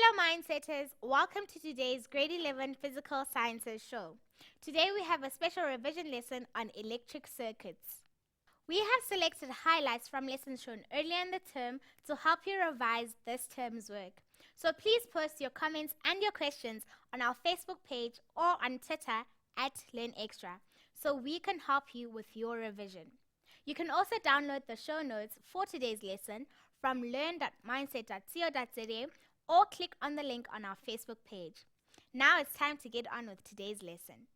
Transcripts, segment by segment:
Hello Mindsetters, welcome to today's Grade 11 Physical Sciences show. Today we have a special revision lesson on electric circuits. We have selected highlights from lessons shown earlier in the term to help you revise this term's work. So please post your comments and your questions on our Facebook page or on Twitter @LearnExtra so we can help you with your revision. You can also download the show notes for today's lesson from learn.mindset.co.za or click on the link on our Facebook page. Now it's time to get on with today's lesson.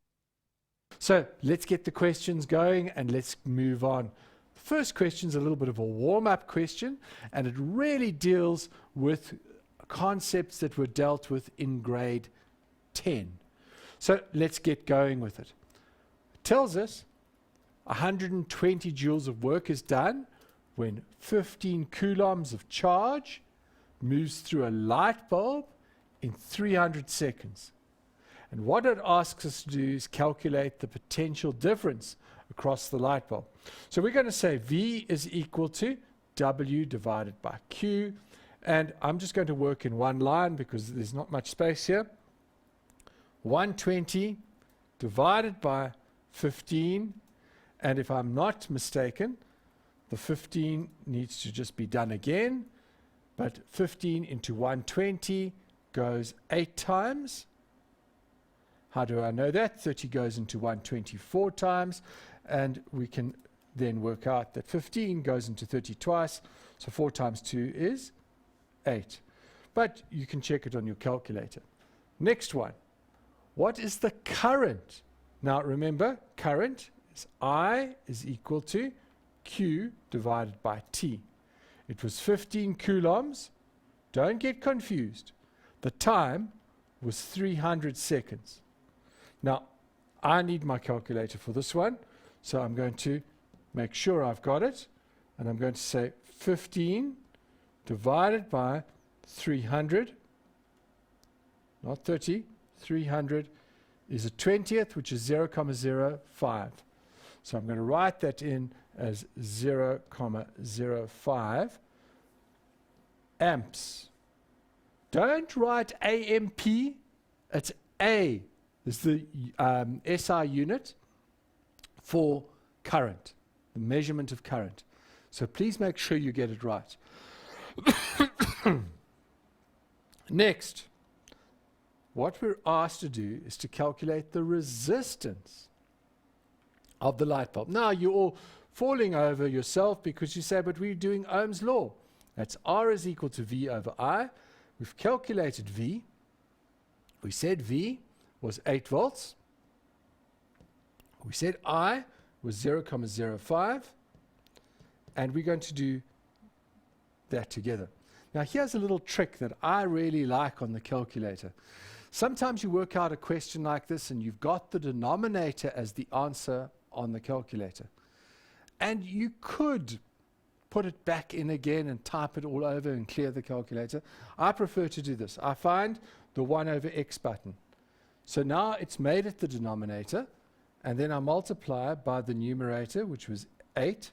So let's get the questions going and let's move on. The first question is a little bit of a warm-up question, and it really deals with concepts that were dealt with in grade 10. So let's get going with it. It tells us 120 joules of work is done when 15 coulombs of charge moves through a light bulb in 300 seconds. And what it asks us to do is calculate the potential difference across the light bulb. So we're going to say V is equal to W divided by Q. And I'm just going to work in one line because there's not much space here. 120 divided by 15. And if I'm not mistaken, the 15 needs to just be done again. But 15 into 120 goes 8 times. How do I know that? 30 goes into 124 times. And we can then work out that 15 goes into 30 twice. So 4 times 2 is 8. But you can check it on your calculator. Next one. What is the current? Now remember, current is I is equal to Q divided by T. It was 15 coulombs. Don't get confused. The time was 300 seconds. Now, I need my calculator for this one, so I'm going to make sure I've got it, and I'm going to say 15 divided by 300, not 30, 300 is a 20th, which is 0.05. So I'm going to write that in as 0.05 amps. Don't write AMP, it's A. This is the SI unit for current, the measurement of current. So please make sure you get it right. Next, what we're asked to do is to calculate the resistance of the light bulb. Now you're all falling over yourself because you say, but we're doing Ohm's law. That's R is equal to V over I. We've calculated V. We said V was 8 volts. We said I was 0.05. And we're going to do that together. Now here's a little trick that I really like on the calculator. Sometimes you work out a question like this and you've got the denominator as the answer on the calculator. And you could put it back in again and type it all over and clear the calculator. I prefer to do this. I find the 1 over x button. So now it's made it the denominator, and then I multiply by the numerator, which was 8,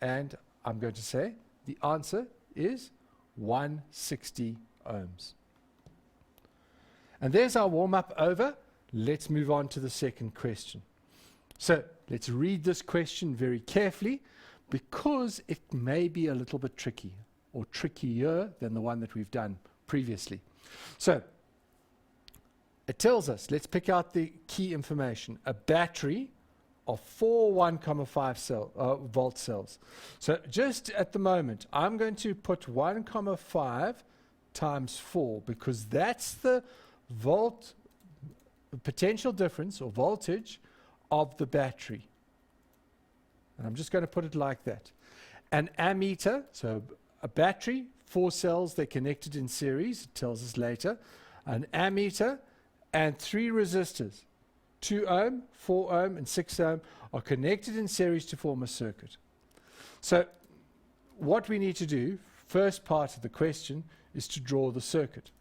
and I'm going to say the answer is 160 ohms. And there's our warm-up over. Let's move on to the second question. So let's read this question very carefully because it may be a little bit tricky or trickier than the one that we've done previously. So it tells us, let's pick out the key information, a battery of 4 1,5 volt cells. So just at the moment, I'm going to put 1,5 times 4 because that's the potential difference or voltage of the battery. And I'm just going to put it like that. An ammeter, so a battery, 4 cells, they're connected in series, it tells us later. An ammeter and 3 resistors, 2 ohm, 4 ohm, and 6 ohm, are connected in series to form a circuit. So what we need to do, first part of the question, is to draw the circuit.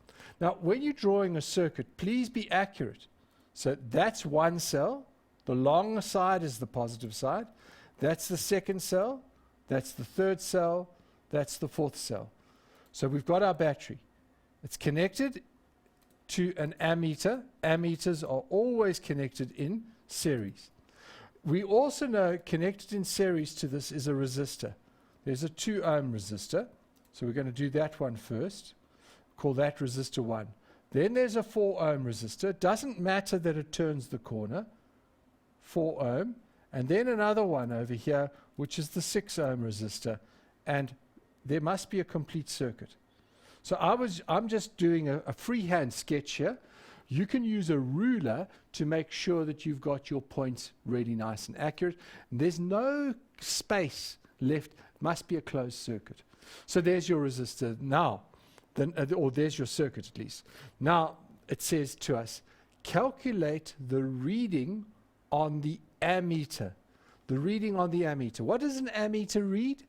Now, when you're drawing a circuit, please be accurate. So that's one cell. The long side is the positive side. That's the second cell. That's the third cell. That's the fourth cell. So we've got our battery. It's connected to an ammeter. Ammeters are always connected in series. We also know connected in series to this is a resistor. There's a 2 ohm resistor. So we're going to do that one first. Call that resistor 1. Then there's a 4 ohm resistor. It doesn't matter that it turns the corner. 4 ohm. And then another one over here, which is the 6 ohm resistor. And there must be a complete circuit. So I'm just doing a freehand sketch here. You can use a ruler to make sure that you've got your points really nice and accurate. And there's no space left. It must be a closed circuit. So there's your resistor now. Or there's your circuit at least. Now it says to us, calculate the reading on the ammeter. The reading on the ammeter. What does an ammeter read?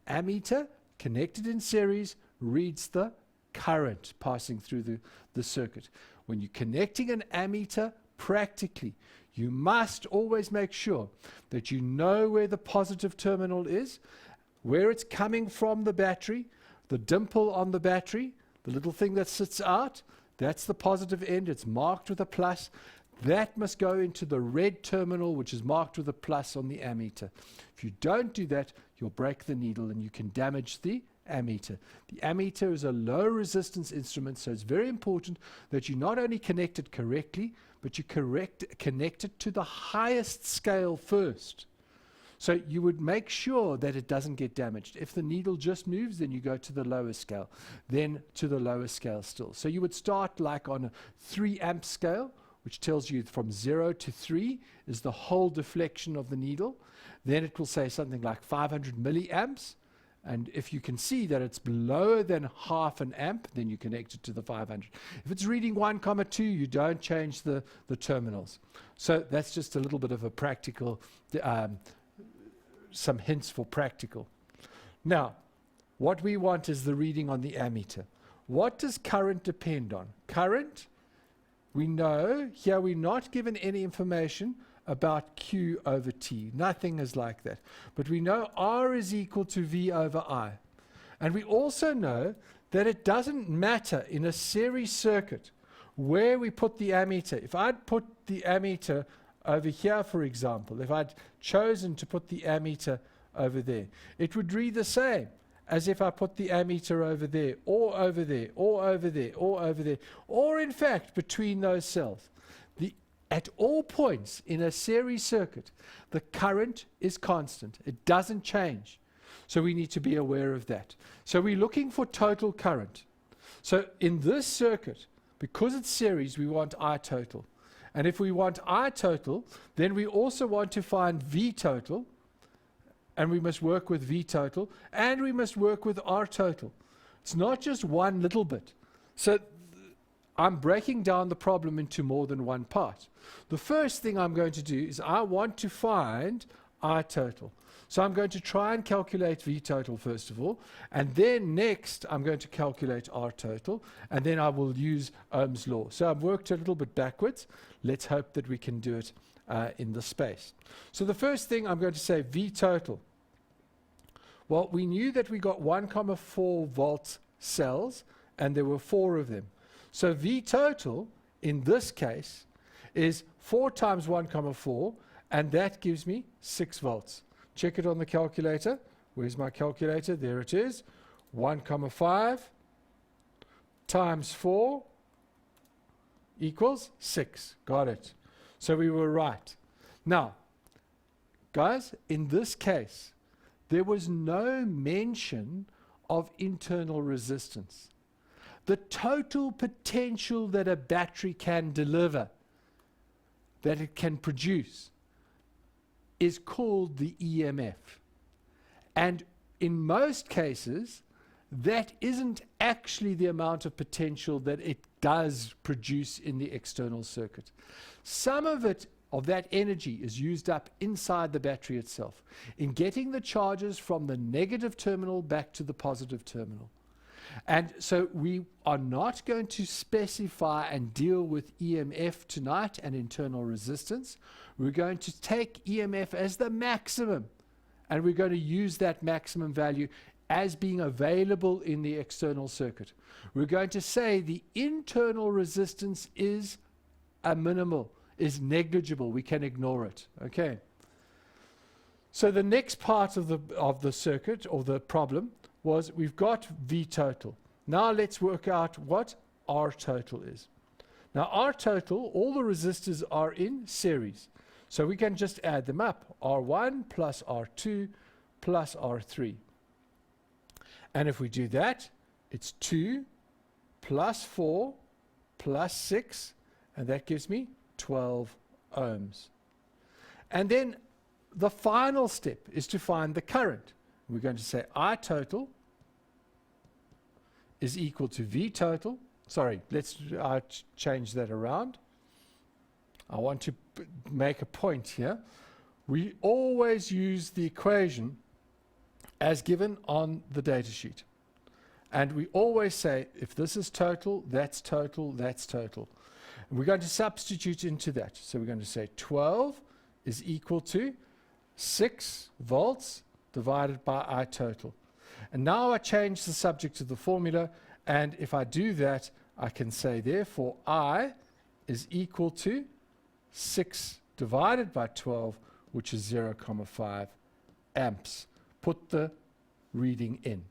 An ammeter, connected in series, reads the current passing through the circuit. When you're connecting an ammeter, practically, you must always make sure that you know where the positive terminal is, where it's coming from the battery, the dimple on the battery, the little thing that sits out, that's the positive end. It's marked with a plus. That must go into the red terminal, which is marked with a plus on the ammeter. If you don't do that, you'll break the needle and you can damage the ammeter. The ammeter is a low resistance instrument, so it's very important that you not only connect it correctly, but you connect it to the highest scale first. So you would make sure that it doesn't get damaged. If the needle just moves, then you go to the lower scale, then to the lower scale still. So you would start like on a 3 amp scale, which tells you from 0 to 3 is the whole deflection of the needle. Then it will say something like 500 milliamps. And if you can see that it's lower than half an amp, then you connect it to the 500. If it's reading 1,2, you don't change the terminals. So that's just a little bit of a practical, some hints for practical. Now, what we want is the reading on the ammeter. What does current depend on? Current, we know, here we're not given any information about Q over T. Nothing is like that. But we know R is equal to V over I. And we also know that it doesn't matter in a series circuit where we put the ammeter. If I'd put the ammeter over here, for example, if I'd chosen to put the ammeter over there, it would read the same as if I put the ammeter over there, or over there, or over there, or over there, or in fact between those cells. At all points in a series circuit, the current is constant. It doesn't change. So we need to be aware of that. So we're looking for total current. So in this circuit, because it's series, we want I total. And if we want I total, then we also want to find V total. And we must work with V total. And we must work with R total. It's not just one little bit. So I'm breaking down the problem into more than one part. The first thing I'm going to do is I want to find I total. So I'm going to try and calculate V total first of all, and then next I'm going to calculate R total, and then I will use Ohm's law. So I've worked a little bit backwards. Let's hope that we can do it in the space. So the first thing I'm going to say, V total. Well, we knew that we got 1,4 volt cells, and there were 4 of them. So V total, in this case, is 4 times 1,4, and that gives me 6 volts. Check it on the calculator. Where's my calculator? There it is. 1,5 times 4 equals 6. Got it. So we were right. Now, guys, in this case, there was no mention of internal resistance. The total potential that a battery can deliver, that it can produce, is called the EMF. And in most cases, that isn't actually the amount of potential that it does produce in the external circuit. Some of it, of that energy, is used up inside the battery itself, in getting the charges from the negative terminal back to the positive terminal. And so we are not going to specify and deal with EMF tonight and internal resistance. We're going to take EMF as the maximum, and we're going to use that maximum value as being available in the external circuit. We're going to say the internal resistance is a minimal, is negligible. We can ignore it. Okay. So the next part of the circuit or the problem was we've got V total. Now let's work out what R total is. Now R total, all the resistors are in series. So we can just add them up. R1 plus R2 plus R3. And if we do that, it's 2 plus 4 plus 6, and that gives me 12 ohms. And then the final step is to find the current. We're going to say I total is equal to V total. Sorry, let's change that around. I want to make a point here. We always use the equation as given on the data sheet. And we always say, if this is total, that's total, that's total. And we're going to substitute into that. So we're going to say 12 is equal to 6 volts divided by I total. And now I change the subject of the formula, and if I do that, I can say therefore I is equal to 6 divided by 12, which is 0.5 amps. Put the reading in.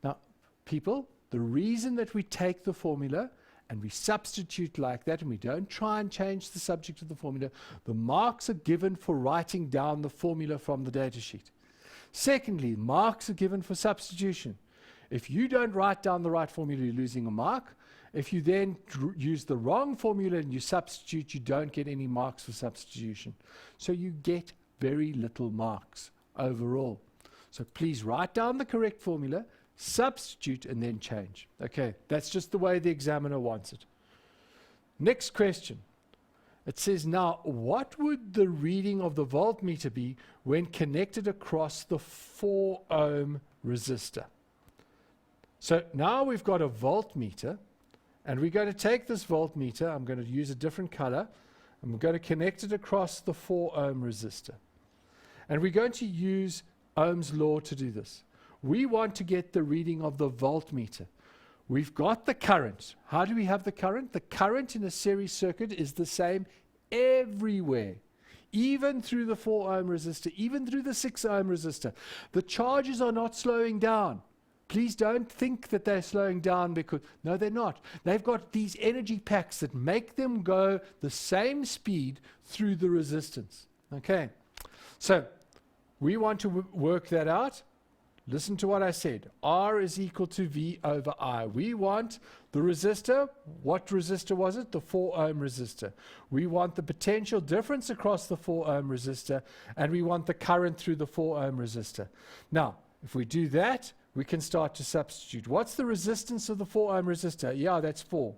Now, people, the reason that we take the formula and we substitute like that and we don't try and change the subject of the formula, the marks are given for writing down the formula from the data sheet. Secondly, marks are given for substitution. If you don't write down the right formula, you're losing a mark. If you then use the wrong formula and you substitute, you don't get any marks for substitution. So you get very little marks overall. So please write down the correct formula, substitute, and then change. Okay, that's just the way the examiner wants it. Next question. It says, now, what would the reading of the voltmeter be when connected across the 4 ohm resistor? So now we've got a voltmeter, and we're going to take this voltmeter, I'm going to use a different color, and we're going to connect it across the 4 ohm resistor. And we're going to use Ohm's law to do this. We want to get the reading of the voltmeter. We've got the current. How do we have the current? The current in a series circuit is the same everywhere, even through the 4 ohm resistor, even through the 6 ohm resistor. The charges are not slowing down. Please don't think that they're slowing down because, no, they're not. They've got these energy packs that make them go the same speed through the resistance. Okay, so we want to work that out. Listen to what I said. R is equal to V over I. We want the resistor. What resistor was it? The 4 ohm resistor. We want the potential difference across the 4 ohm resistor, and we want the current through the 4 ohm resistor. Now, if we do that, we can start to substitute. What's the resistance of the 4 ohm resistor? Yeah, that's 4.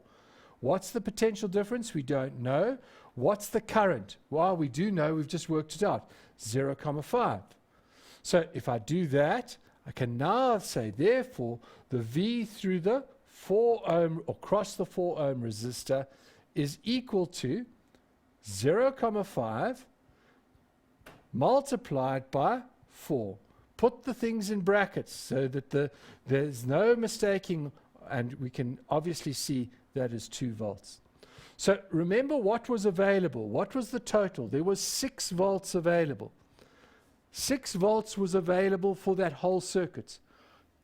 What's the potential difference? We don't know. What's the current? Well, we do know. We've just worked it out. 0.5. So if I do that, I can now say, therefore, the V through the 4 ohm, or across the 4 ohm resistor is equal to 0.5 multiplied by 4. Put the things in brackets so that there's no mistaking, and we can obviously see that is 2 volts. So remember what was available. What was the total? There was 6 volts available. 6 volts was available for that whole circuit.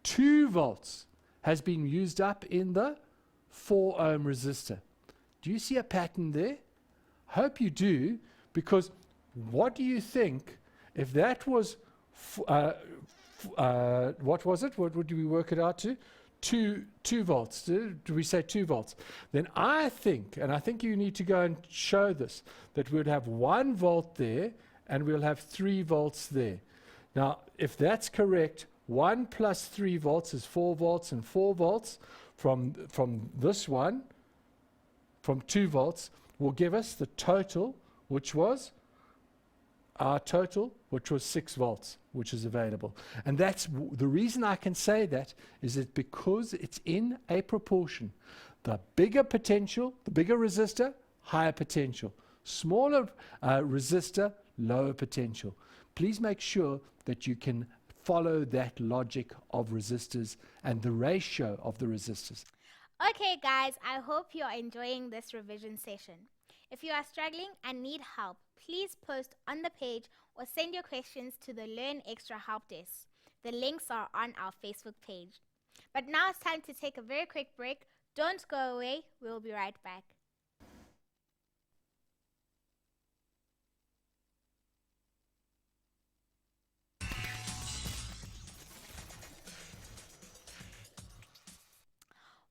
2 volts has been used up in the 4 ohm resistor. Do you see a pattern there? Hope you do, because what do you think if that was, what was it? What do we work it out to? 2 volts. Do we say 2 volts? Then I think, and I think you need to go and show this, that we'd have 1 volt there, and we'll have 3 volts there. Now, if that's correct, 1 plus 3 volts is 4 volts, and 4 volts from this one, from 2 volts, will give us the total, which was our total, which was 6 volts, which is available. And that's the reason I can say that is that because it's in a proportion. The bigger potential, the bigger resistor, higher potential. Smaller resistor, lower potential. Please make sure that you can follow that logic of resistors and the ratio of the resistors. Okay, guys, I hope you're enjoying this revision session. If you are struggling and need help, please post on the page or send your questions to the Learn Extra Help Desk. The links are on our Facebook page. But now it's time to take a very quick break. Don't go away. We'll be right back.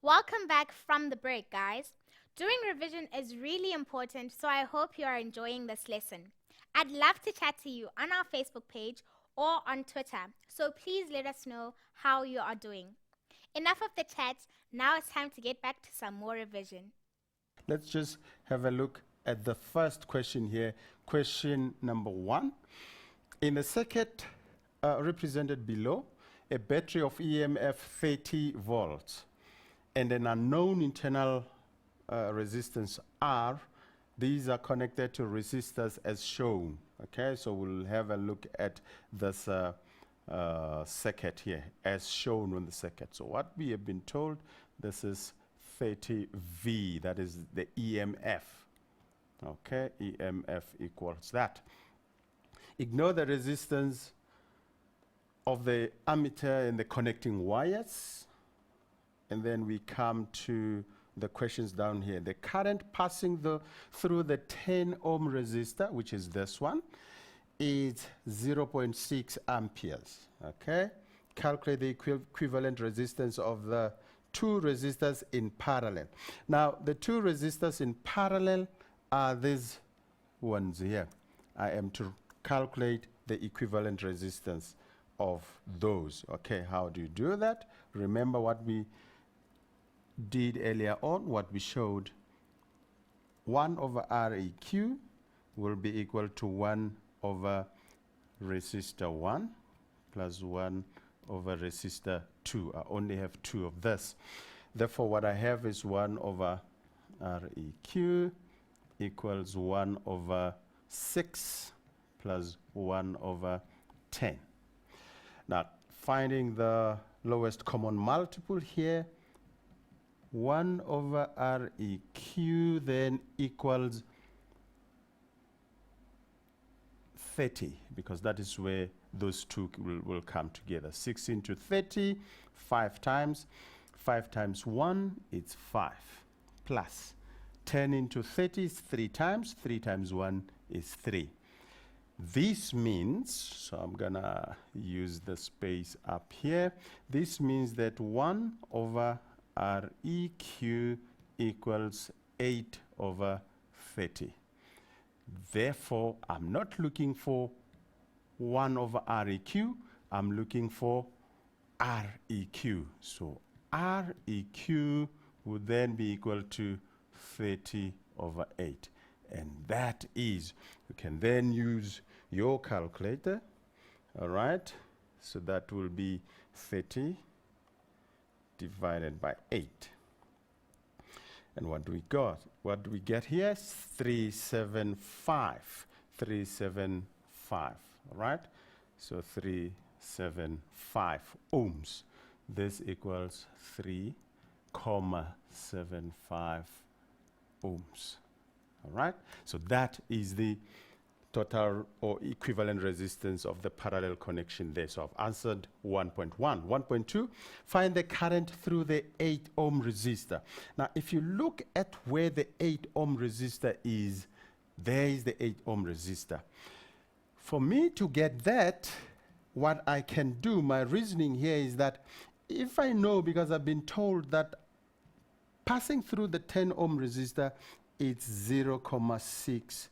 Welcome back from the break, guys. Doing revision is really important, so I hope you are enjoying this lesson. I'd love to chat to you on our Facebook page or on Twitter, so please let us know how you are doing. Enough of the chat, now it's time to get back to some more revision. Let's just have a look at the first question here. Question number 1. In the circuit represented below, a battery of EMF 30 volts and an unknown internal resistance R, these are connected to resistors as shown. Okay, so we'll have a look at this circuit here as shown on the circuit. So what we have been told, this is 30V, that is the EMF. Okay, EMF equals that. Ignore the resistance of the ammeter and the connecting wires. And then we come to the questions down here. The current passing through the 10 ohm resistor, which is this one, is 0.6 amperes. Okay? Calculate the equivalent resistance of the two resistors in parallel. Now, the two resistors in parallel are these ones here. I am to calculate the equivalent resistance of those. Okay, how do you do that? Remember what we did earlier on, what we showed. 1 over Req will be equal to 1 over resistor 1 plus 1 over resistor 2. I only have 2 of this. Therefore, what I have is 1 over Req equals 1 over 6 plus 1 over 10. Now, finding the lowest common multiple here, 1 over Req then equals 30, because that is where those two will come together. 6 into 30, 5 times. 5 times 1, it's 5. Plus 10 into 30 is 3 times. 3 times 1 is 3. This means, so I'm going to use the space up here. This means that 1 over Req equals 8 over 30. Therefore, I'm not looking for 1 over Req. I'm looking for Req. So Req would then be equal to 30 over 8. And that is, you can then use your calculator. All right. So that will be 30 divided by 8. And what do we got? What do we get here? 375. 375. All right. So 375 ohms. This equals 3,75 ohms. All right. So that is the total or equivalent resistance of the parallel connection there. So I've answered 1.1. 1.2, find the current through the 8 ohm resistor. Now, if you look at where the 8 ohm resistor is, there is the 8 ohm resistor. For me to get that, what I can do, my reasoning here is that if I know, because I've been told that passing through the 10 ohm resistor, it's 0.6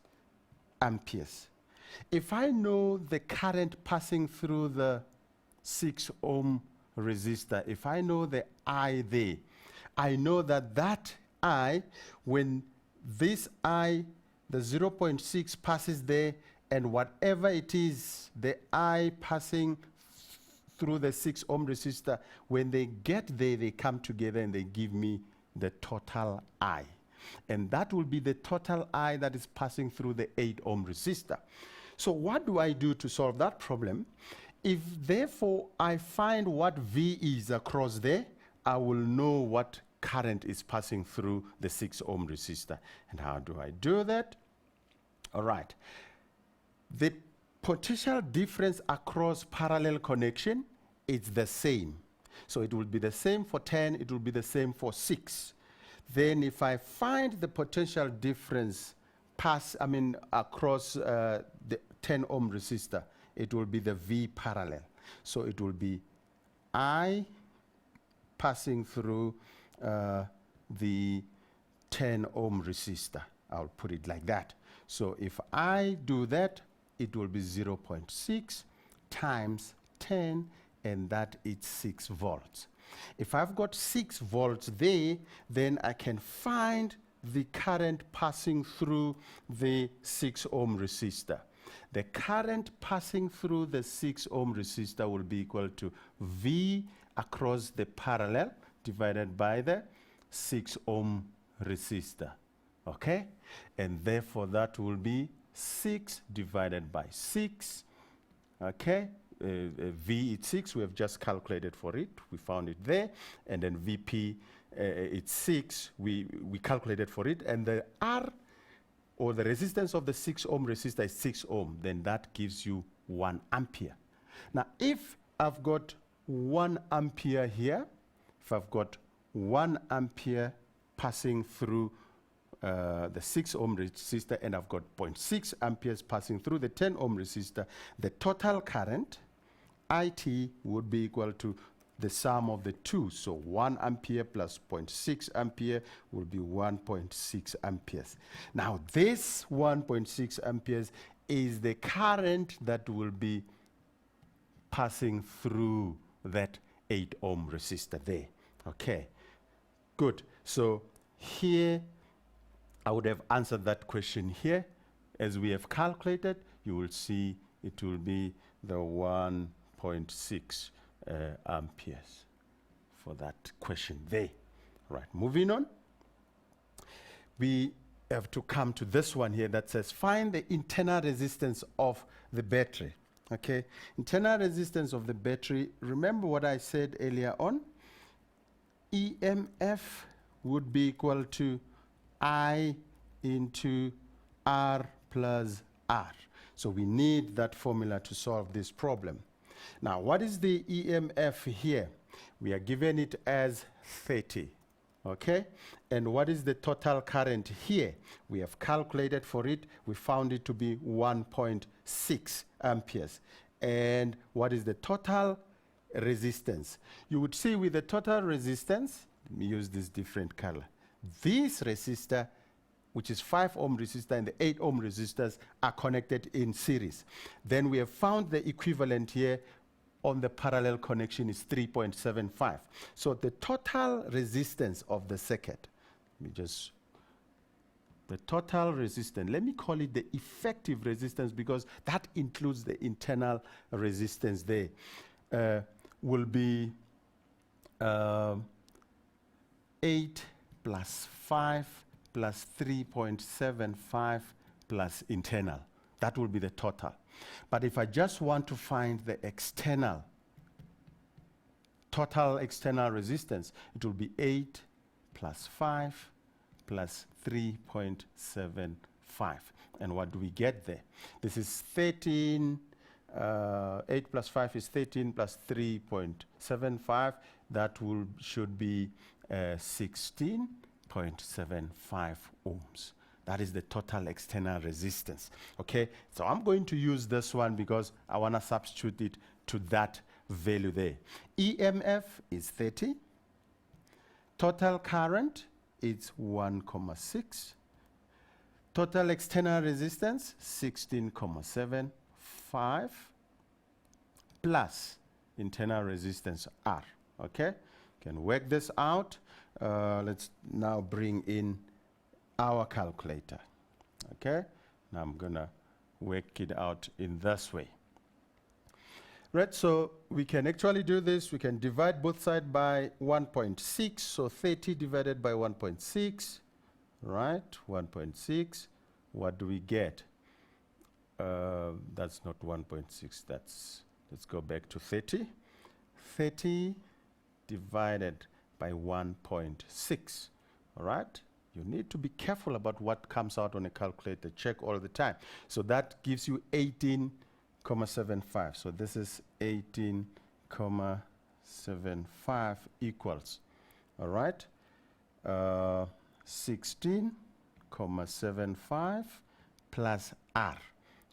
amperes. If I know the current passing through the 6 ohm resistor, if I know the I there, I know that that I, when this I, the 0.6 passes there, and whatever it is, the I passing through the 6 ohm resistor, when they get there, they come together and they give me the total I. And that will be the total I that is passing through the 8 ohm resistor. So what do I do to solve that problem? if therefore I find what V is across there, I will know what current is passing through the 6 ohm resistor. And how do I do that? All right. The potential difference across parallel connection is the same. So it will be the same for 10, it will be the same for 6. Then if I find the potential difference across the 10 ohm resistor, it will be the V parallel. So it will be I passing through the 10 ohm resistor. I'll put it like that. So if I do that, it will be 0.6 times 10, and that is 6 volts. If I've got 6 volts there, then I can find the current passing through the 6 ohm resistor. The current passing through the 6 ohm resistor will be equal to V across the parallel divided by the 6 ohm resistor. Okay? And therefore that will be 6 divided by 6. Okay? V is 6, we have just calculated for it, we found it there, and then Vp it's 6, we calculated for it, and the R, or the resistance of the 6 ohm resistor, is 6 ohm, then that gives you 1 ampere. Now if I've got 1 ampere here, if I've got 1 ampere passing through the 6 ohm resistor, and I've got 0.6 amperes passing through the 10 ohm resistor, the total current IT would be equal to the sum of the two. So 1 ampere plus 0.6 ampere will be 1.6 amperes. Now this 1.6 amperes is the current that will be passing through that 8 ohm resistor there. Okay, good. So here I would have answered that question here. As we have calculated, you will see it will be the 1.6 amperes for that question there. Right, moving on. We have to come to this one here that says find the internal resistance of the battery. Okay, internal resistance of the battery, remember what I said earlier on? EMF would be equal to I into R plus R. So we need that formula to solve this problem. Now, what is the EMF here? We are given it as 30, okay? And what is the total current here? We have calculated for it. We found it to be 1.6 amperes. And what is the total resistance? You would see with the total resistance, let me use this different color. This resistor, which is 5 ohm resistor, and the 8 ohm resistors are connected in series. Then we have found the equivalent here on the parallel connection is 3.75. So the total resistance of the circuit, the total resistance, let me call it the effective resistance because that includes the internal resistance there, will be 8 plus 5 plus 3.75 plus internal. That will be the total. But if I just want to find the external, total external resistance, it will be 8 plus 5 plus 3.75. And what do we get there? This is 13, 8 plus 5 is 13 plus 3.75. That should be 16.75 ohms. That is the total external resistance. Okay, so I'm going to use this one because I want to substitute it to that value there. EMF is 30. Total current is 1,6. Total external resistance 16.75 plus internal resistance R. Okay, can work this out. Let's now bring in our calculator. Okay, now I'm gonna work it out in this way. Right, so we can actually do this. We can divide both sides by 1.6, so 30 divided by 1.6, right, 1.6. What do we get? That's not 1.6, that's Let's go back to 30. 30 divided by 1.6. All right? You need to be careful about what comes out on a calculator. Check all the time. So that gives you 18.75. So this is 18.75 equals, all right, 16.75 plus R.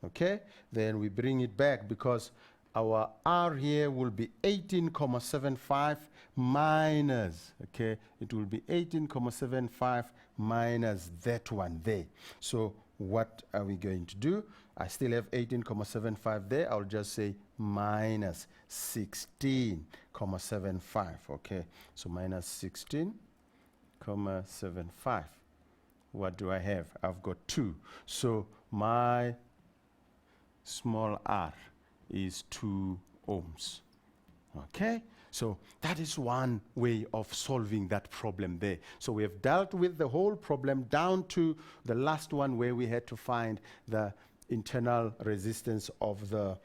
Okay? Then we bring it back because our R here will be 18.75 minus, okay, it will be 18.75 minus that one there. So what are we going to do? I still have 18.75 there. I'll just say minus 16.75, okay? So minus 16.75. What do I have? I've got 2. So my small r is 2 ohms. Okay? So that is one way of solving that problem there. So we have dealt with the whole problem down to the last one where we had to find the internal resistance of the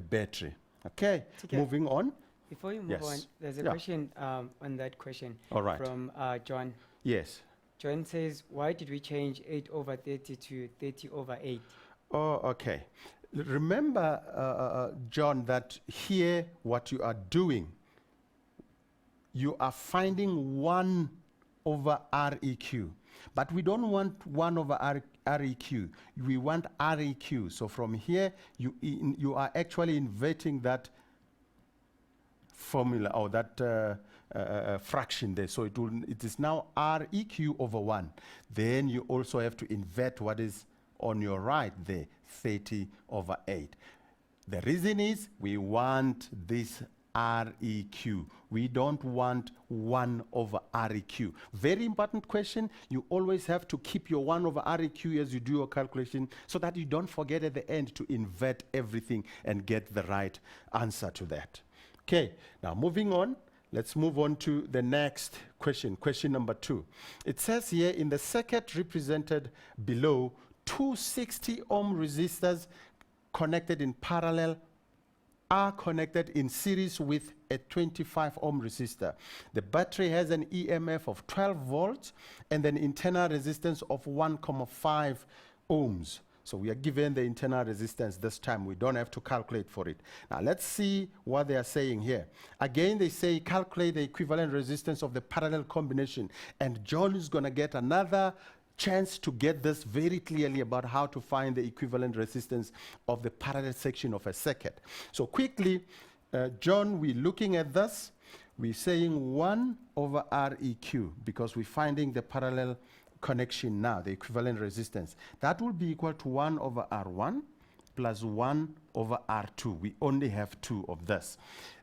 battery. Okay? Moving on. Before you move on, there's a question on that question from John. Yes. John says, why did we change 8 over 30 to 30 over 8? Oh, okay. Remember, John, that here what you are doing, you are finding 1 over REQ. But we don't want 1 over REQ. We want REQ. So from here, you are actually inverting that formula or that fraction there. So it is now REQ over 1. Then you also have to invert what is on your right there, 30 over 8. The reason is we want this REQ. We don't want 1 over REQ. Very important question. You always have to keep your 1 over REQ as you do your calculation so that you don't forget at the end to invert everything and get the right answer to that. Okay, now moving on. Let's move on to the next question, question number 2. It says here in the circuit represented below, 2 60 ohm resistors connected in parallel are connected in series with a 25 ohm resistor. The battery has an EMF of 12 volts and an internal resistance of 1.5 ohms. So we are given the internal resistance this time. We don't have to calculate for it. Now let's see what they are saying here. Again, they say calculate the equivalent resistance of the parallel combination. And John is going to get another chance to get this very clearly about how to find the equivalent resistance of the parallel section of a circuit. So quickly, John, we're looking at this. We're saying 1 over REQ because we're finding the parallel connection now, the equivalent resistance. That will be equal to 1 over R1 plus 1 over R2. We only have 2 of this.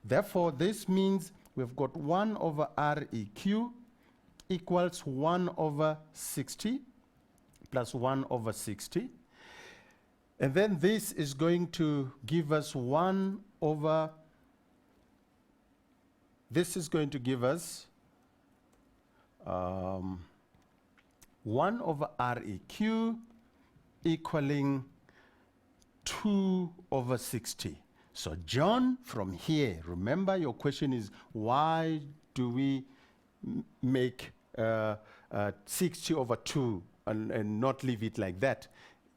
Therefore, this means we've got 1 over REQ equals 1 over 60 plus 1 over 60. And then this is going to give us 1 over, this is going to give us 1 over REQ equaling 2 over 60. So John, from here, remember your question is why do we make 60 over 2 and not leave it like that?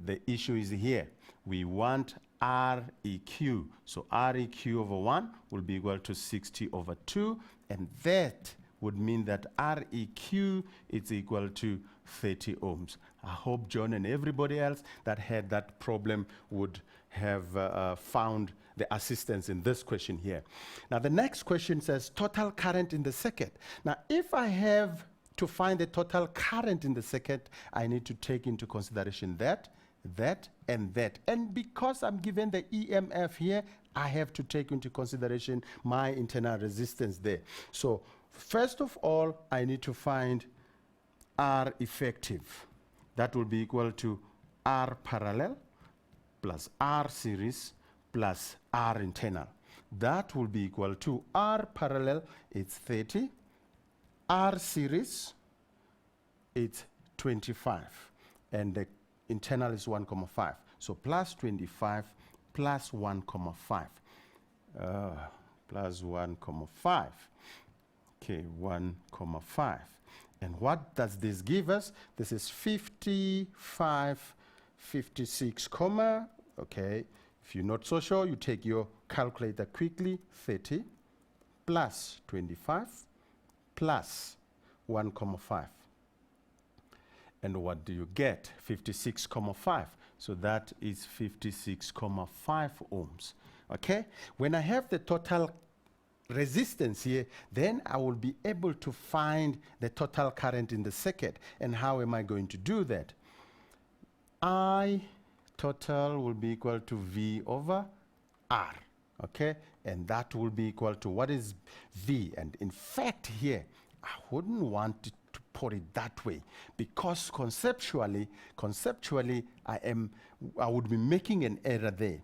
The issue is here. We want REQ. So REQ over 1 will be equal to 60 over 2. And that would mean that REQ is equal to 30 ohms. I hope John and everybody else that had that problem would have found the assistance in this question here. Now the next question says total current in the circuit. Now if I have to find the total current in the circuit, I need to take into consideration that, and that. And because I'm given the EMF here, I have to take into consideration my internal resistance there. So first of all, I need to find R effective. That will be equal to R parallel plus R series plus R internal. That will be equal to R parallel, it's 30. R series, it's 25. And the internal is 1.5. So plus 25 plus 1.5. plus 1,5. Okay, 1,5. And what does this give us? This is 55, 56, comma, okay. If you're not so sure, you take your calculator quickly. 30 plus 25 plus 1,5. And what do you get? 56,5. So that is 56,5 ohms. Okay? When I have the total resistance here, then I will be able to find the total current in the circuit. And how am I going to do that? I total will be equal to V over R. Okay? And that will be equal to, what is V? And in fact here, I wouldn't want to put it that way, because conceptually I would be making an error there.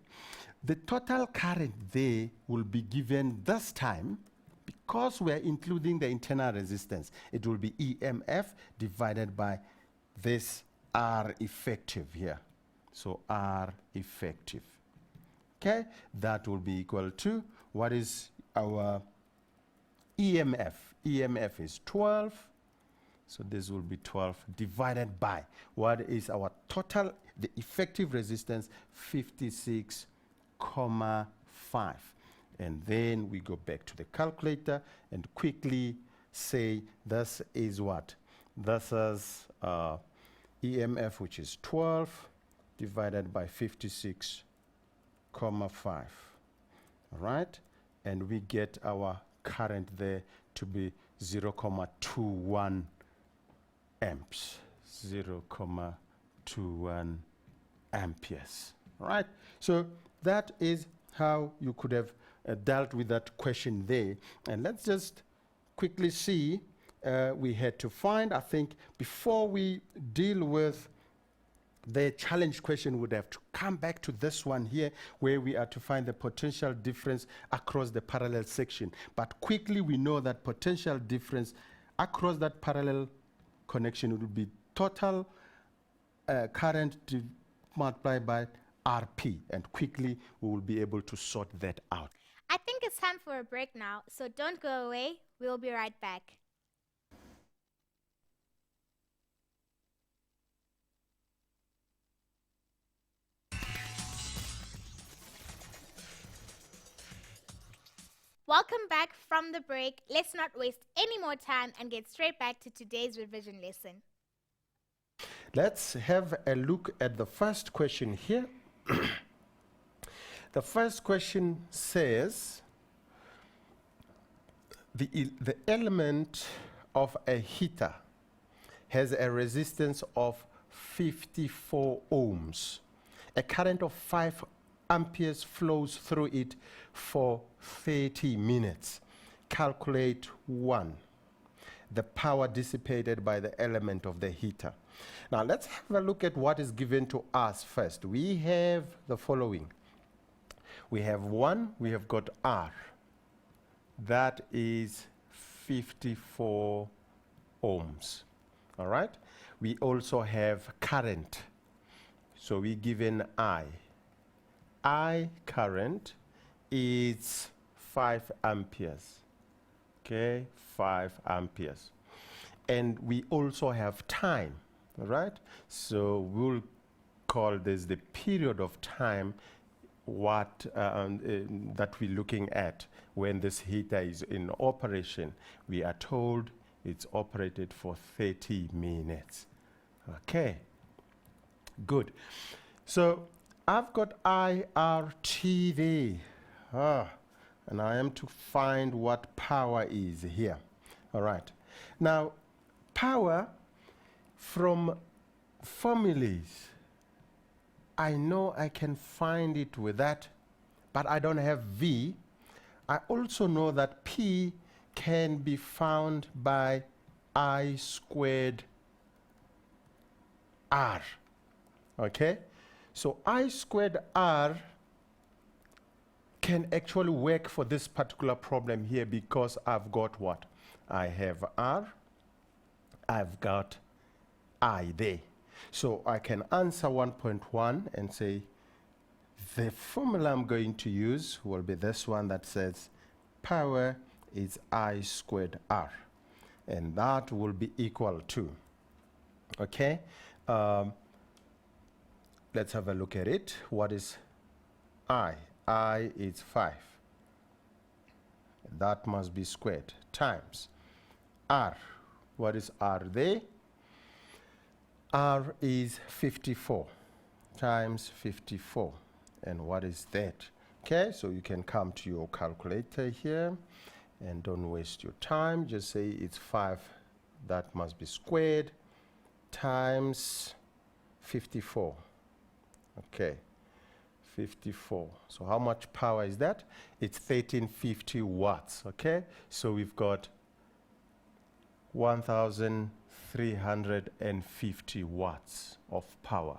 The total current there will be given this time, because we are including the internal resistance. It will be EMF divided by this R effective here. So R effective. Okay, that will be equal to, what is our EMF? EMF is 12. So this will be 12 divided by, what is our total, the effective resistance? 56,5. And then we go back to the calculator and quickly say this is what? This is EMF, which is 12 divided by 56,5. All right? And we get our current there to be 0,21 amps. 0,21 amperes. All right? So that is how you could have dealt with that question there. And let's just quickly see, we had to find, I think, before we deal with the challenge question, would have to come back to this one here, where we are to find the potential difference across the parallel section. But quickly we know that potential difference across that parallel connection would be total current multiplied by RP. And quickly we will be able to sort that out. I think it's time for a break now, so don't go away. We'll be right back. Welcome back from the break. Let's not waste any more time and get straight back to today's revision lesson. Let's have a look at the first question here. The first question says, the element of a heater has a resistance of 54 ohms. A current of 5 amperes flows through it for 30 minutes. Calculate 1, the power dissipated by the element of the heater. Now let's have a look at what is given to us first. We have the following. We have 1, we have got R. That is 54 ohms. All right? We also have current. So we given I. I current is 5 amperes. Okay, 5 amperes. And we also have time, all right? So we'll call this the period of time that we're looking at when this heater is in operation. We are told it's operated for 30 minutes. Okay, good. So I've got IRT there. And I am to find what power is here. All right. Now, power from formulas, I know I can find it with that, but I don't have V. I also know that P can be found by I squared R. Okay? So I squared R can actually work for this particular problem here, because I've got what? I have R, I've got I there. So I can answer 1.1 and say The formula I'm going to use will be this one that says power is I squared R. And that will be equal to, okay? Let's have a look at it. What is I? I is 5. That must be squared times R. What is R there? R is 54 times 54. And what is that? Okay, so you can come to your calculator here and don't waste your time. Just say it's 5. That must be squared times 54. Okay, 54. So how much power is that? It's 1350 watts. Okay, so we've got 1350 watts of power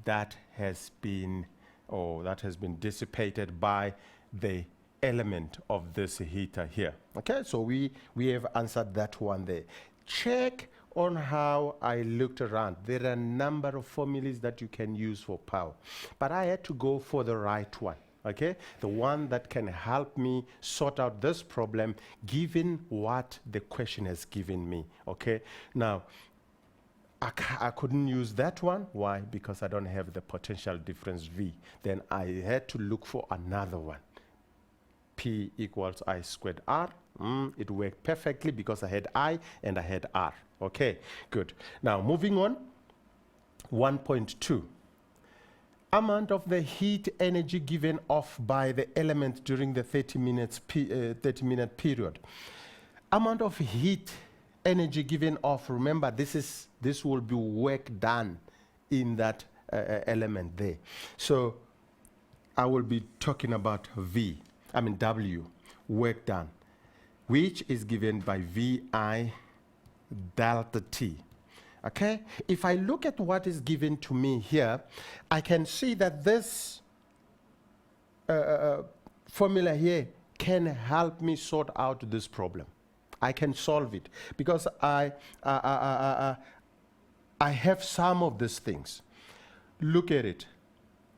that has been dissipated by the element of this heater here. Okay, so we have answered that one there. Check on how I looked around. There are a number of formulas that you can use for power, but I had to go for the right one. Okay, the one that can help me sort out this problem given what the question has given me. Okay, now I couldn't use that one. Why? Because I don't have the potential difference V. Then I had to look for another one. P equals I squared R. It worked perfectly because I had I and I had R. Okay, good. Now moving on. 1.2. Amount of the heat energy given off by the element during the 30-minute period. Amount of heat energy given off, remember this will be work done in that element there. So I will be talking about W, work done, which is given by VI delta T. Okay, if I look at what is given to me here, I can see that this formula here can help me sort out this problem. I can solve it because I have some of these things. Look at it.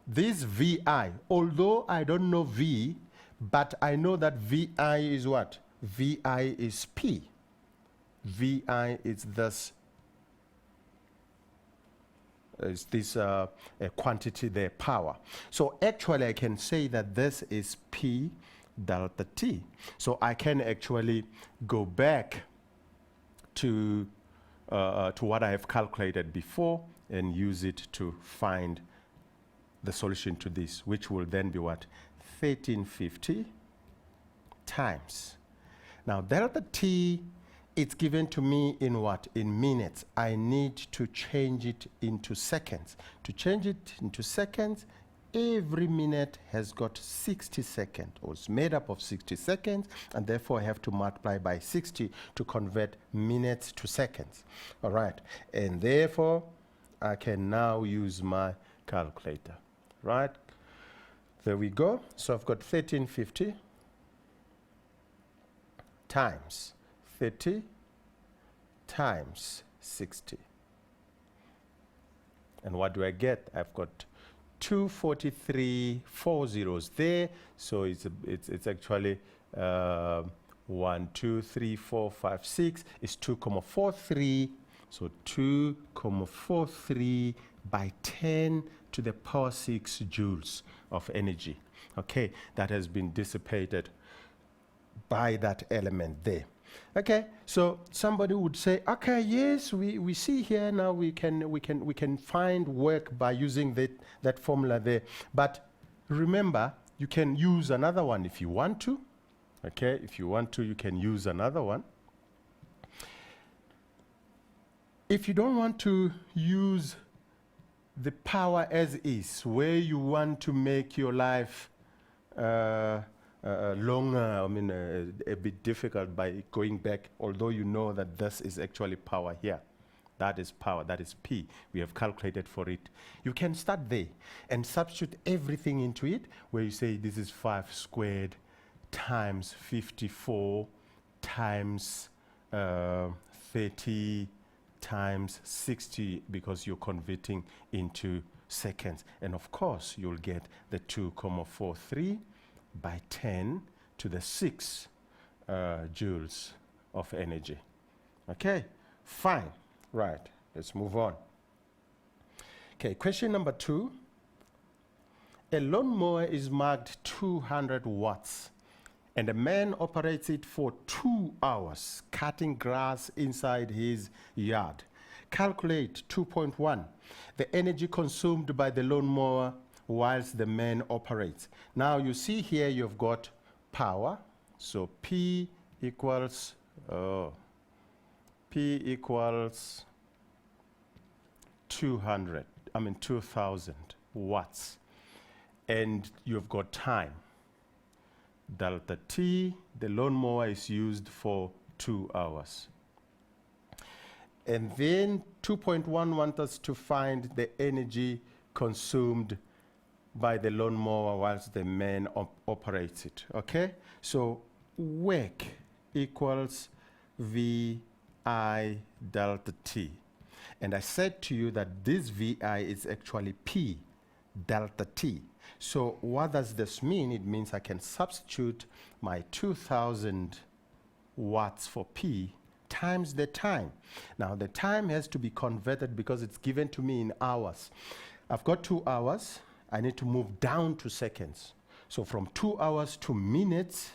This VI, although I don't know V, but I know that VI is what? VI is P. VI is this quantity there, power. So actually I can say that this is P delta T. So I can actually go back to what I have calculated before and use it to find the solution to this, which will then be what? 1350 times. Now delta T, it's given to me in what? In minutes. I need to change it into seconds. To change it into seconds, every minute has got 60 seconds, or it's made up of 60 seconds, and therefore I have to multiply by 60 to convert minutes to seconds. All right, and therefore I can now use my calculator. Right, there we go. So I've got 1350 times 30 times 60. And what do I get? I've got 243 4 zeros there, so it's actually 1 2 3 4 5 6 is 2,43. So 2,43 by 10 to the power 6 joules of energy. Okay, that has been dissipated by that element there. Okay, so somebody would say, okay, yes, we see here now we can find work by using that formula there. But remember, you can use another one if you want to. Okay, if you want to, you can use another one. If you don't want to use the power as is, where you want to make your life longer, a bit difficult by going back, although you know that this is actually power here. That is power, that is P. We have calculated for it. You can start there and substitute everything into it, where you say this is 5 squared times 54 times 30 times 60, because you're converting into seconds. And of course, you'll get the 2,43 by 10 to the 6 joules of energy. Okay, fine. Right, let's move on. Okay, question number 2. A lawnmower is marked 200 watts, and a man operates it for 2 hours, cutting grass inside his yard. Calculate 2.1, the energy consumed by the lawnmower whilst the man operates. Now you see here you've got power, so P equals 2000 watts. And you've got time. Delta T, the lawnmower is used for 2 hours. And then 2.1 wants us to find the energy consumed by the lawnmower whilst the man operates it, okay? So work equals VI delta T. And I said to you that this VI is actually P delta T. So what does this mean? It means I can substitute my 2000 watts for P times the time. Now the time has to be converted because it's given to me in hours. I've got 2 hours. I need to move down to seconds. So from 2 hours to minutes,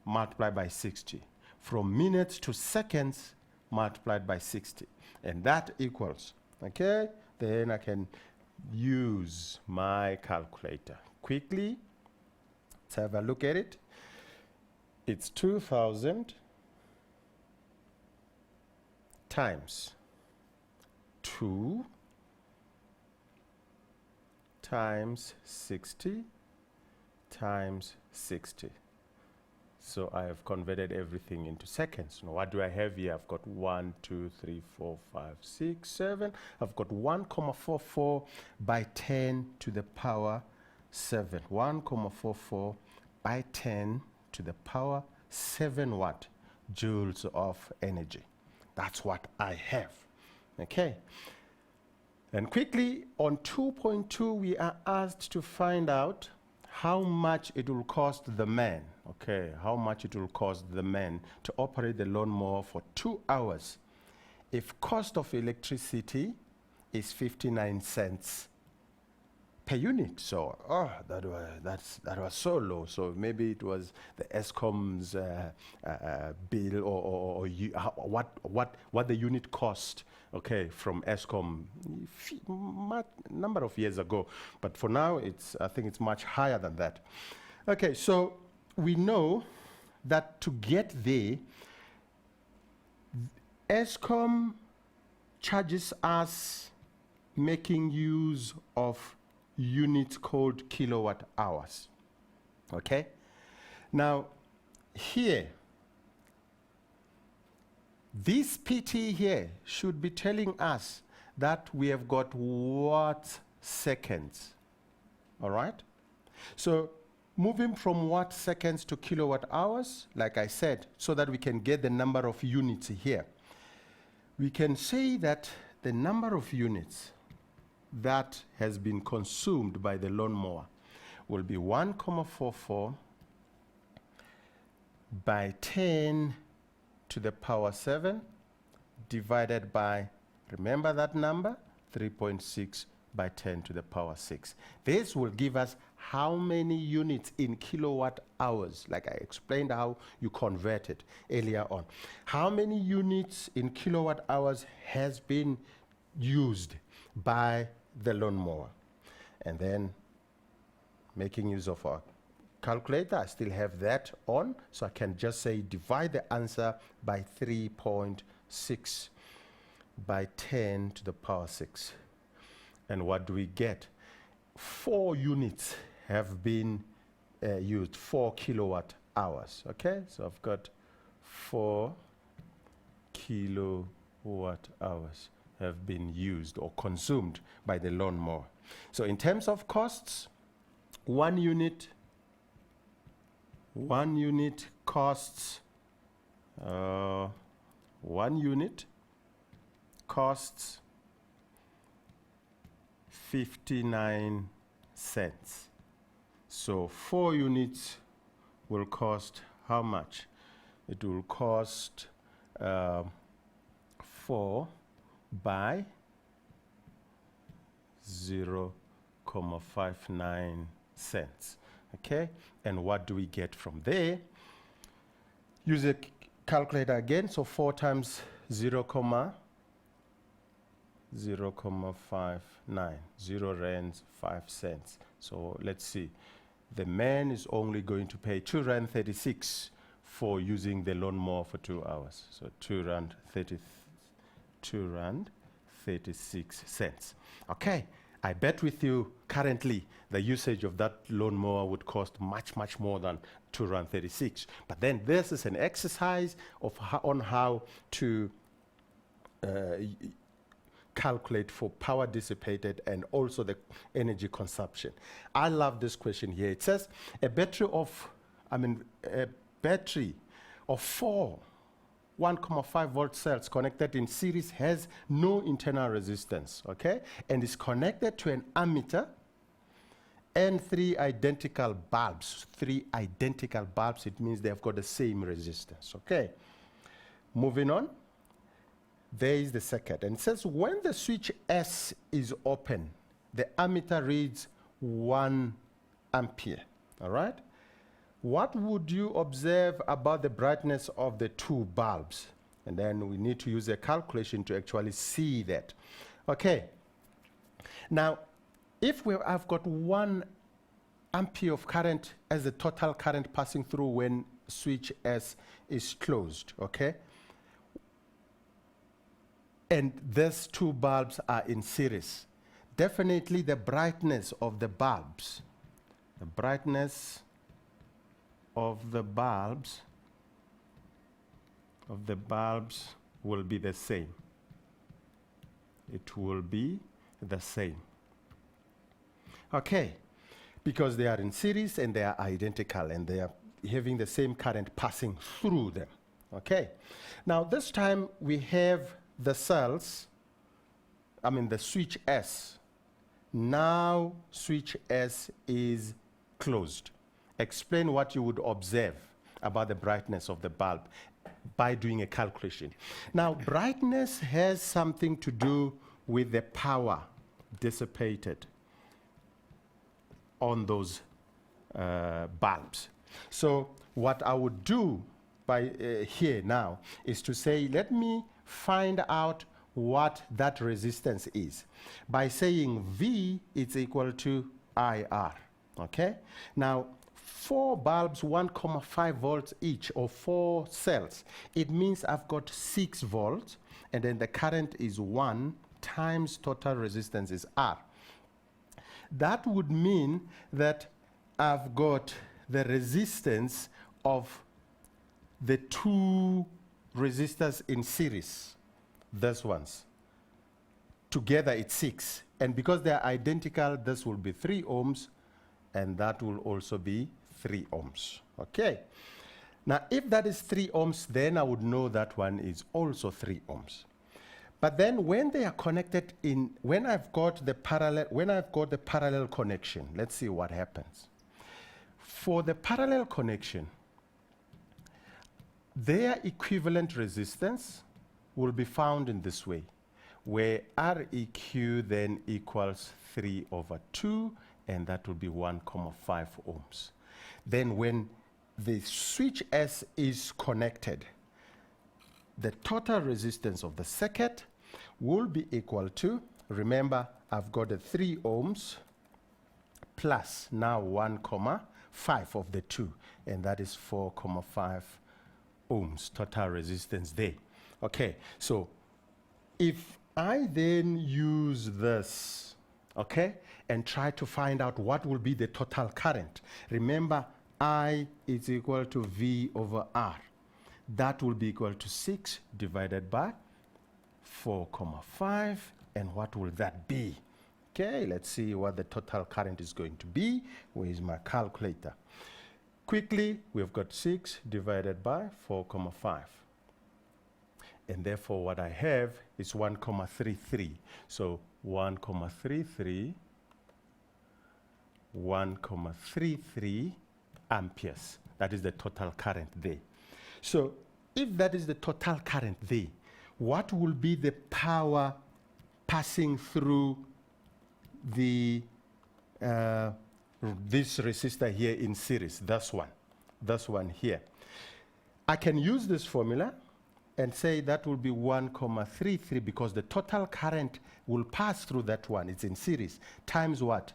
multiplied by 60. From minutes to seconds, multiplied by 60. And that equals, okay? Then I can use my calculator. Quickly, let's have a look at it. It's 2000 times 2 times 60 times 60. So I have converted everything into seconds. Now what do I have here? I've got 1, 2, 3, 4, 5, 6, 7. I've got 1,44 by 10 to the power 7. 1,44 by 10 to the power 7 what? Joules of energy. That's what I have. Okay. And quickly, on 2.2, we are asked to find out how much it will cost the man. Okay, how much it will cost the man to operate the lawnmower for 2 hours if cost of electricity is 59 cents per unit. So, that was so low. So maybe it was the ESCOM's bill or what the unit cost. Okay, from ESCOM number of years ago, but for now I think it's much higher than that. Okay, so we know that to get there, ESCOM charges us making use of units called kilowatt hours. Okay, now here, this PT here should be telling us that we have got watt seconds. All right, so moving from watt seconds to kilowatt hours, like I said, so that we can get the number of units here, we can say that the number of units that has been consumed by the lawnmower will be 1,44 by 10 to the power 7 divided by, remember that number, 3.6 by 10 to the power 6. This will give us how many units in kilowatt hours, like I explained how you convert it earlier on. How many units in kilowatt hours has been used by the lawnmower? And then making use of our calculator, I still have that on, so I can just say divide the answer by 3.6 by 10 to the power 6. And what do we get? 4 units have been used, 4 kilowatt hours. Okay, so I've got 4 kilowatt hours have been used or consumed by the lawnmower. So in terms of costs, one unit costs 1 unit costs 59 cents. So 4 units will cost how much? It will cost 4 by 0.59 cents. Okay, and what do we get from there? Use a calculator again. So 4 times 0.059, 0 rands 5 cents. So let's see. The man is only going to pay 2 rand 36 for using the lawnmower for 2 hours. So 2 rand 36 cents. Okay, I bet with you currently the usage of that lawnmower would cost much, much more than 2 rand 36. But then this is an exercise of on how to calculate for power dissipated and also the energy consumption. I love this question here. It says a battery of 4 1.5 volt cells connected in series has no internal resistance, okay, and is connected to an ammeter and 3 identical bulbs. 3 identical bulbs, it means they've got the same resistance, okay. Moving on, there is the circuit, and it says when the switch S is open, the ammeter reads 1 ampere, all right? What would you observe about the brightness of the 2 bulbs? And then we need to use a calculation to actually see that. Okay. Now, if I've got 1 ampere of current as the total current passing through when switch S is closed, okay? And these 2 bulbs are in series. Definitely the brightness of the bulbs, of the bulbs will be the same. It will be the same. Okay, because they are in series and they are identical and they are having the same current passing through them. Okay, now this time we have the cells, the switch S. Now switch S is closed. Explain what you would observe about the brightness of the bulb by doing a calculation. Now, brightness has something to do with the power dissipated on those bulbs. So what I would do by here now is to say, let me find out what that resistance is by saying V is equal to IR. Okay? Now, 4 bulbs, 1.5 volts each, or 4 cells. It means I've got 6 volts, and then the current is 1 times total resistance is R. That would mean that I've got the resistance of the 2 resistors in series, these ones. Together it's 6. And because they are identical, this will be 3 ohms, and that will also be 3 ohms. Okay. Now, if that is 3 ohms, then I would know that one is also 3 ohms. But then when they are connected when I've got the parallel connection, let's see what happens. For the parallel connection, their equivalent resistance will be found in this way, where Req then equals 3/2, and that will be 1.5 ohms. Then when the switch S is connected, the total resistance of the circuit will be equal to, remember, I've got the 3 ohms plus now 1.5 of the 2, and that is 4.5 ohms total resistance there. Okay, so if I then use this, okay, and try to find out what will be the total current, remember I is equal to V over R. That will be equal to 6 divided by 4.5, and what will that be? Okay, let's see what the total current is going to be. Where is my calculator? Quickly, we've got 6 divided by 4.5. And therefore, what I have is 1,33. So 1,33, 1,33 amperes. That is the total current there. So if that is the total current there, what will be the power passing through the this resistor here in series? This one here. I can use this formula and say that will be 1,33 because the total current will pass through that one. It's in series. Times what?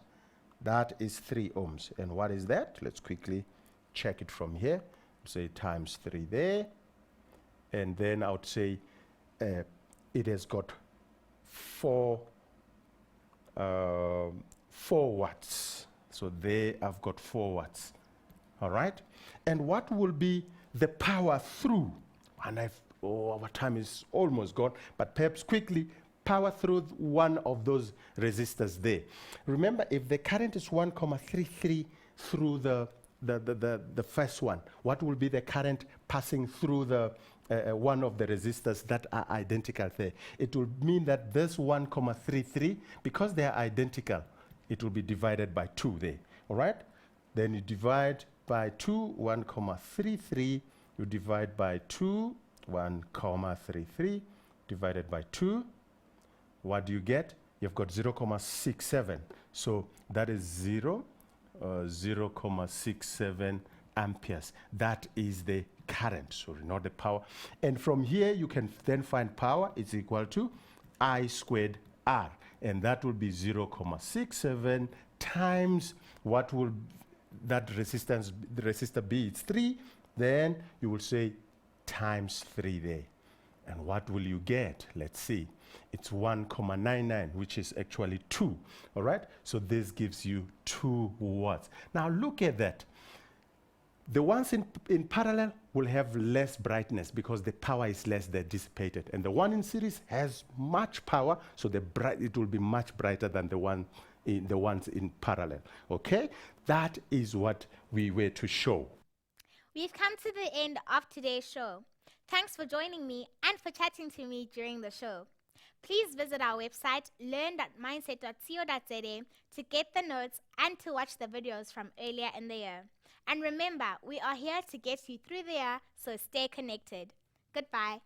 That is 3 ohms. And what is that? Let's quickly check it from here. Say times 3 there. And then I would say it has got 4 watts. So there I've got 4 watts. All right? And what will be the power through? And our time is almost gone, but perhaps quickly power through one of those resistors there. Remember, if the current is 1,33 through the first one, what will be the current passing through the one of the resistors that are identical there? It will mean that this 1,33, because they are identical, it will be divided by 2 there. All right? Then you divide by 2, 1,33, you divide by 2, 1,33 divided by 2. What do you get? You've got 0,67. So that is 0,67 amperes. That is the current, sorry, not the power. And from here, you can then find power is equal to I squared R. And that will be 0,67 times what will that resistance, the resistor be? It's 3. Then you will say times 3 there. And what will you get? Let's see. It's 1,99, which is actually 2. All right? So this gives you 2 watts. Now look at that. The ones in parallel will have less brightness because the power is less dissipated. And the one in series has much power, so it will be much brighter than the ones in parallel. Okay? That is what we were to show. We've come to the end of today's show. Thanks for joining me and for chatting to me during the show. Please visit our website, learn.mindset.co.za, to get the notes and to watch the videos from earlier in the year. And remember, we are here to get you through the year, so stay connected. Goodbye.